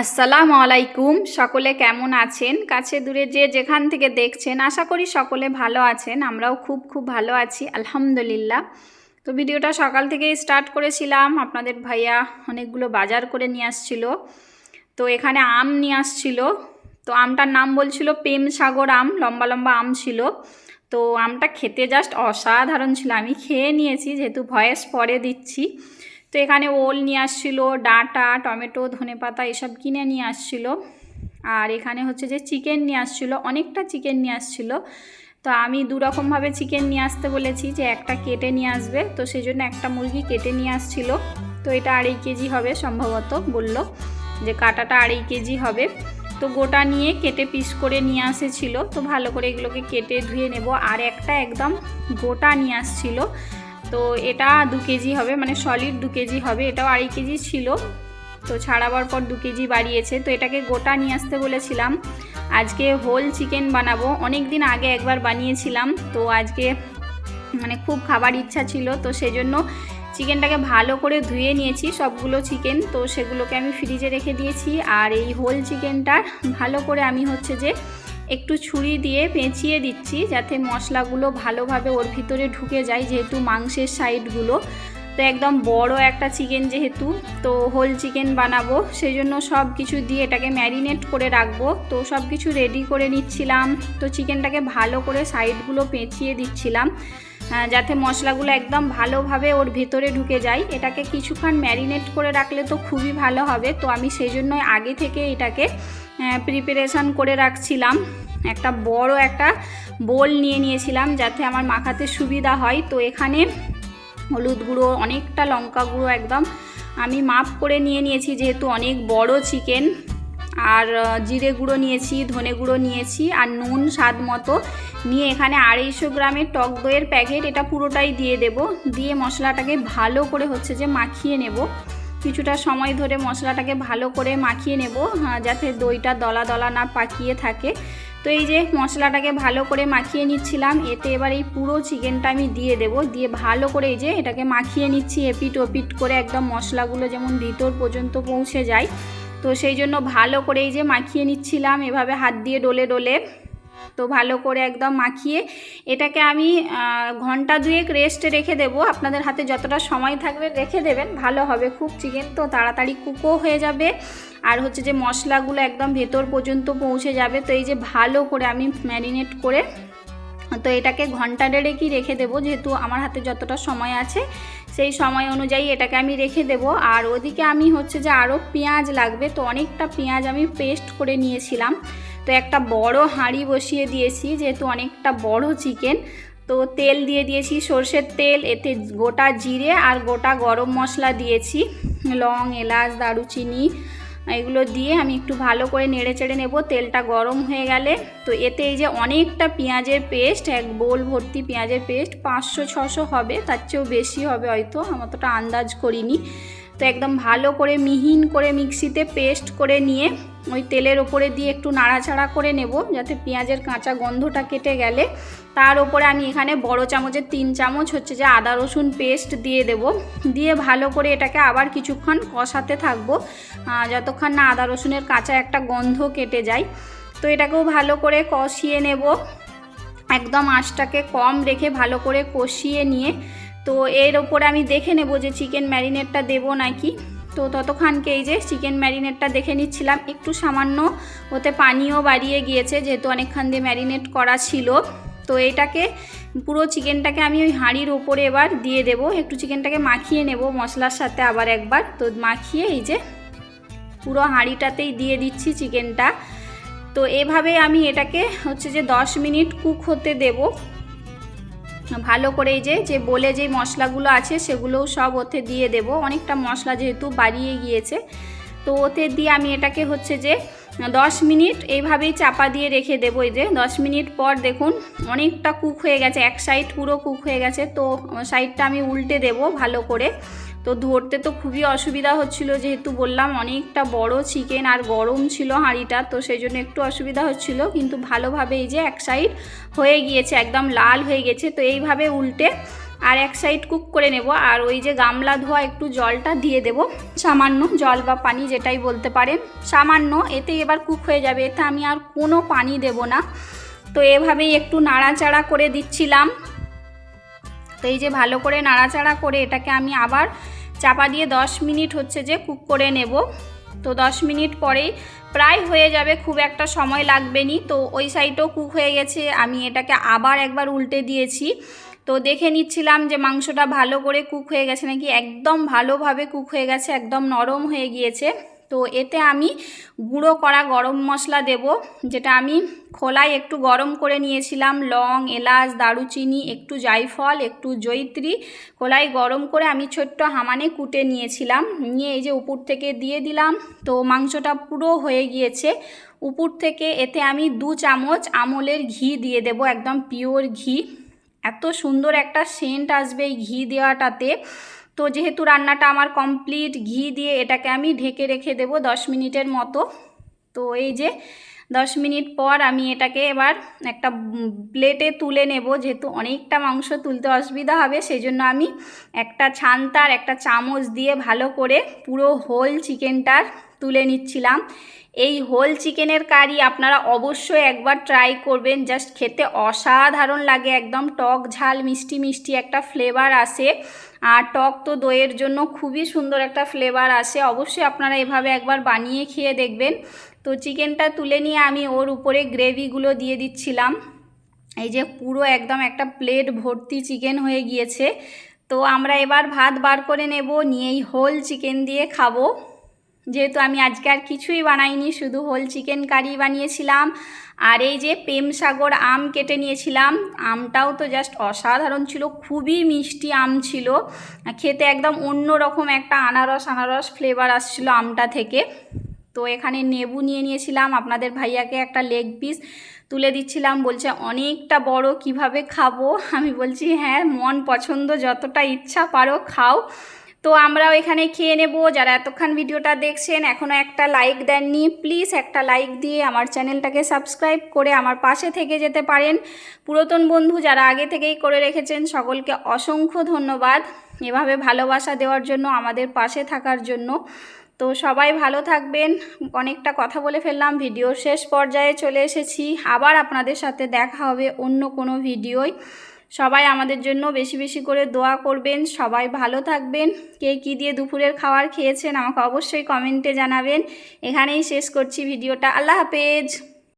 আসসালামু আলাইকুম। সকলে কেমন আছেন? কাছে দূরে যে যেখান থেকে দেখছেন, আশা করি সকলে ভালো আছেন। আমরাও খুব ভালো আছি আলহামদুলিল্লাহ। তো ভিডিওটা সকাল থেকেই স্টার্ট করেছিলাম। আপনাদের ভাইয়া অনেকগুলো বাজার করে নিয়ে আসছিল। তো এখানে আম নিয়ে আসছিল। তো আমটার নাম বলছিল প্রেম সাগর আম, লম্বা লম্বা আম ছিল। তো আমটা খেতে জাস্ট অসাধারণ ছিল। আমি খেয়ে নিয়েছি, যেহেতু ভয়েস পরে দিচ্ছি। তো এখানে ওল নিয়ে আসছিলো, ডাঁটা, টমেটো, ধনেপাতা এসব কিনে নিয়ে আসছিলো। আর এখানে হচ্ছে যে চিকেন নিয়ে আসছিলো, অনেকটা চিকেন নিয়ে আসছিলো। তো আমি দুরকমভাবে চিকেন নিয়ে আসতে বলেছি, যে একটা কেটে নিয়ে আসবে, তো সেই জন্য একটা মুরগি কেটে নিয়ে আসছিলো। তো এটা 2.5 কেজি হবে সম্ভবত, বললো যে কাটাটা 2.5 কেজি হবে। তো গোটা নিয়ে কেটে পিস করে নিয়ে আসেছিল। তো ভালো করে এগুলোকে কেটে ধুয়ে নেব। আর একটা একদম গোটা নিয়ে আসছিলো। তো এটা 2 কেজি হবে, মানে সলিড 2 কেজি হবে। এটাও 2.5 কেজি ছিল, তো ছাড়াবার পর 2 কেজি বাড়িয়েছে। তো এটাকে গোটা নিয়ে আসতে বলেছিলাম। আজকে হোল চিকেন বানাবো। অনেক দিন আগে একবার বানিয়েছিলাম, তো আজকে মানে খুব খাবার ইচ্ছা ছিল, তো সেই জন্য চিকেনটাকে ভালো করে ধুয়ে নিয়েছি সবগুলো চিকেন। তো সেগুলোকে আমি ফ্রিজে রেখে দিয়েছি। আর এই হোল চিকেনটার ভালো করে আমি হচ্ছে যে একটু ছুরি দিয়ে পেঁচিয়ে দিচ্ছি, যাতে মশলাগুলো ভালোভাবে ওর ভিতরে ঢুকে যায়, যেহেতু মাংসের সাইডগুলো। তো একদম বড় একটা চিকেন যেহেতু, তো হোল চিকেন বানাবো, সেই জন্য সব কিছু দিয়ে এটাকে ম্যারিনেট করে রাখবো। তো সব কিছু রেডি করে নিচ্ছিলাম। তো চিকেনটাকে ভালো করে সাইডগুলো পেঁচিয়ে দিচ্ছিলাম, যাতে মশলাগুলো একদম ভালোভাবে ওর ভেতরে ঢুকে যায়। এটাকে কিছুক্ষণ ম্যারিনেট করে রাখলে তো খুবই ভালো হবে। তো আমি সেই জন্যই আগে থেকে এটাকে প্রিপারেশান করে রাখছিলাম। একটা বড় একটা বোল নিয়ে নিয়েছিলাম, যাতে আমার মাখাতে সুবিধা হয়। তো এখানে হলুদ গুঁড়ো, অনেকটা লঙ্কা গুঁড়ো একদম আমি মাপ করে নিয়ে নিয়েছি, যেহেতু অনেক বড় চিকেন। আর জিরে গুঁড়ো নিয়েছি, ধনে গুঁড়ো নিয়েছি, আর নুন স্বাদ মতো নিয়ে এখানে 250 গ্রামের টক দইয়ের প্যাকেট, এটা পুরোটাই দিয়ে দেব। দিয়ে মশলাটাকে ভালো করে হচ্ছে যে মাখিয়ে নেব। কিছুটা সময় ধরে মশলাটাকে ভালো করে মাখিয়ে নেব, যাতে দইটা দলা দলা না পাকিয়ে থাকে। তো এই যে মশলাটাকে ভালো করে মাখিয়ে নিচ্ছিলাম। এতে এবার এই পুরো চিকেনটা আমি দিয়ে দেব। দিয়ে ভালো করে এই যে এটাকে মাখিয়ে নিচ্ছি, এপিট ওপিট করে, একদম মশলাগুলো যেমন ভিতর পর্যন্ত পৌঁছে যায়। তো সেই জন্য ভালো করে এই যে মাখিয়ে নিচ্ছিলাম, এভাবে হাত দিয়ে ডলে ডলে। তো ভালো করে একদম মাখিয়ে এটাকে আমি ঘন্টা 2 রেস্টে রেখে দেব। আপনাদের হাতে যতটা সময় থাকবে রেখে দেবেন, ভালো হবে। খুব চিকেন তো তাড়াতাড়ি কুকও হয়ে যাবে, আর হচ্ছে যে মশলাগুলো একদম ভেতর পর্যন্ত পৌঁছে যাবে। তো এই যে ভালো করে আমি ম্যারিনেট করে, তো এটাকে ঘন্টা 1.5 রেখে দেবো, যেহেতু আমার হাতে যতটা সময় আছে সেই সময় অনুযায়ী এটাকে আমি রেখে দেব। আর ওদিকে আমি হচ্ছে যে আরও পেঁয়াজ লাগবে, তো অনেকটা পেঁয়াজ আমি পেস্ট করে নিয়েছিলাম। তো একটা বড় হাঁড়ি বসিয়ে দিয়েছি, যেহেতু অনেকটা বড় চিকেন। তো তেল দিয়ে দিয়েছি, সর্ষের তেল। এতে গোটা জিরে আর গোটা গরম মশলা দিয়েছি, লং, এলাচ, দারুচিনি, এগুলো দিয়ে আমি একটু ভালো করে নেড়ে চেড়ে নেব। তেলটা গরম হয়ে গেলে তো এতে এই যে অনেকটা পেঁয়াজের পেস্ট, এক বোল ভর্তি পেঁয়াজের পেস্ট, 500-600 হবে, তার চেয়েও বেশি হবে হয়তো, আমি অতটা আন্দাজ করিনি। তো একদম ভালো করে মিহিন করে মিক্সিতে পেস্ট করে নিয়ে ওই তেলের ওপরে দিয়ে একটু নাড়াচাড়া করে নেব, যাতে পেঁয়াজের কাঁচা গন্ধটা কেটে গেলে তার ওপরে আমি এখানে বড় চামচের 3 চামচ হচ্ছে যে আদা রসুন পেস্ট দিয়ে দেব। দিয়ে ভালো করে এটাকে আবার কিছুক্ষণ কষাতে থাকবো, যতক্ষণ না আদা রসুনের কাঁচা একটা গন্ধ কেটে যায়। তো এটাকেও ভালো করে কষিয়ে নেব, একদম আঁচটাকে কম রেখে ভালো করে কষিয়ে নিয়ে। তো এর ওপরে আমি দেখে নেব যে চিকেন ম্যারিনেটটা দেবো নাকি। তো ততক্ষণকে এই যে চিকেন ম্যারিনেটটা দেখে নিচ্ছিলাম, একটু সামান্য ওতে পানিও বাড়িয়ে গিয়েছে, যেহেতু অনেকক্ষণ দিয়ে ম্যারিনেট করা ছিল। তো এটাকে পুরো চিকেনটাকে আমি ওই হাঁড়ির ওপরে এবার দিয়ে দেব। একটু চিকেনটাকে মাখিয়ে নেব মশলার সাথে আবার একবার। তো মাখিয়ে এই যে পুরো হাঁড়িটাতেই দিয়ে দিচ্ছি চিকেনটা। তো এভাবে আমি এটাকে হচ্ছে যে 10 মিনিট কুক হতে দেব ভালো করে। এই যে বলে যে মশলাগুলো আছে সেগুলোও সব ওতে দিয়ে দেব। অনেকটা মশলা যেহেতু বাড়িয়ে গিয়েছে, তো ওতে দিয়ে আমি এটাকে হচ্ছে যে 10 মিনিট এইভাবেই চাপা দিয়ে রেখে দেবো। এই যে 10 মিনিট পর দেখুন অনেকটা কুক হয়ে গেছে, এক সাইড পুরো কুক হয়ে গেছে। তো সাইডটা আমি উল্টে দেব ভালো করে। তো ধরতে তো খুবই অসুবিধা হচ্ছিল, যেহেতু বললাম অনেকটা বড় চিকেন আর গরম ছিল হাঁড়িটা, তো সেই জন্য একটু অসুবিধা হচ্ছিল। কিন্তু ভালোভাবে এই যে এক সাইড হয়ে গিয়েছে, একদম লাল হয়ে গেছে। তো এইভাবে উল্টে আর এক সাইড কুক করে নেব। আর ওই যে গামলা ধোয়া একটু জলটা দিয়ে দেব, সামান্য জল বা পানি যেটাই বলতে পারেন, সামান্য, এতে এবার কুক হয়ে যাবে। এতে আমি আর কোনো পানি দেব না। তো এভাবেই একটু নাড়াচাড়া করে দিচ্ছিলাম। তো এই যে ভালো করে নাড়াচাড়া করে এটাকে আমি আবার চাপা দিয়ে 10 মিনিট হচ্ছে যে কুক করে নেব। তো 10 মিনিট পরেই প্রায় হয়ে যাবে, খুব একটা সময় লাগবে নি। তো ওই সাইডও কুক হয়ে গেছে, আমি এটাকে আবার একবার উল্টে দিয়েছি। তো দেখে নিচ্ছিলাম যে মাংসটা ভালো করে কুক হয়ে গেছে নাকি। একদম ভালোভাবে কুক হয়ে গেছে, একদম নরম হয়ে গিয়েছে। তো এতে আমি গুঁড়ো করা গরম মশলা দেব, যেটা আমি খোলায় একটু গরম করে নিয়েছিলাম। লং, এলাচ, দারুচিনি, একটু জায়ফল, একটু জয়িত্রী খোলায় গরম করে আমি ছোট্ট হামানে কুটে নিয়েছিলাম। নিয়ে এই যে উপর থেকে দিয়ে দিলাম। তো মাংসটা পুরো হয়ে গিয়েছে। উপর থেকে এতে আমি 2 চামচ আমলের ঘি দিয়ে দেব, একদম পিওর ঘি। এত সুন্দর একটা সেন্ট আসবে এই ঘি দেওয়াটাতে। তো যেহেতু রান্নাটা আমার কমপ্লিট, ঘি দিয়ে এটাকে আমি ঢেকে রেখে দেব 10 মিনিটের মতো। তো এই যে 10 মিনিট পর আমি এটাকে এবার একটা প্লেটে তুলে নেব। যেহেতু অনেকটা মাংস তুলতে অসুবিধা হবে, সেই জন্য আমি একটা ছান্তার একটা চামচ দিয়ে ভালো করে পুরো হোল চিকেনটার তুলে নিচ্ছিলাম। এই হোল চিকেনের কারি আপনারা অবশ্যই একবার ট্রাই করবেন, জাস্ট খেতে অসাধারণ লাগে। একদম টক ঝাল মিষ্টি মিষ্টি একটা ফ্লেভার আসে। আর টক তো দইয়ের জন্য খুবই সুন্দর একটা ফ্লেভার আসে। অবশ্যই আপনারা এভাবে একবার বানিয়ে খেয়ে দেখবেন। তো চিকেনটা তুলে নিয়ে আমি ওর উপরে গ্রেভিগুলো দিয়ে দিচ্ছিলাম। এই যে পুরো একদম একটা প্লেট ভর্তি চিকেন হয়ে গিয়েছে। তো আমরা এবার ভাত বার করে নেব, নিয়ে এই হোল চিকেন দিয়ে খাবো। যেহেতু আমি আজকে আর কিছুই বানাইনি, শুধু হোল চিকেন কারি বানিয়েছিলাম। আর এই যে প্রেম সাগর আম কেটে নিয়েছিলাম, আমটাও তো জাস্ট অসাধারণ ছিল, খুবই মিষ্টি আম ছিল। খেতে একদম অন্য রকম একটা আনারস আনারস ফ্লেভার আসছিল আমটা থেকে। তো এখানে নেবু নিয়ে নিয়েছিলাম। আপনাদের ভাইয়াকে একটা লেগ পিস তুলে দিচ্ছিলাম, বলছে অনেকটা বড়, কিভাবে খাবো। আমি বলছি হ্যাঁ, মন পছন্দ, যতটা ইচ্ছা পারো খাও। তো আমরাও এখানে খেয়ে নেব। যারা এতক্ষণ ভিডিওটা দেখছেন এখনও একটা লাইক দেননি, প্লিজ একটা লাইক দিয়ে আমার চ্যানেলটাকে সাবস্ক্রাইব করে আমার পাশে থেকে যেতে পারেন। পুরাতন বন্ধু যারা আগে থেকেই করে রেখেছেন সকলকে অসংখ্য ধন্যবাদ, এভাবে ভালোবাসা দেওয়ার জন্য, আমাদের পাশে থাকার জন্য। তো সবাই ভালো থাকবেন। অনেকটা কথা বলে ফেললাম, ভিডিওর শেষ পর্যায়ে চলে এসেছি। আবার আপনাদের সাথে দেখা হবে অন্য কোনো ভিডিওয়। সবাই আমাদের জন্য বেশি বেশি করে দোয়া করবেন। সবাই ভালো থাকবেন। কে কী দিয়ে দুপুরের খাবার খেয়েছেন আমাকে অবশ্যই কমেন্টে জানাবেন। এখানেই শেষ করছি ভিডিওটা। আল্লাহ হাফেজ।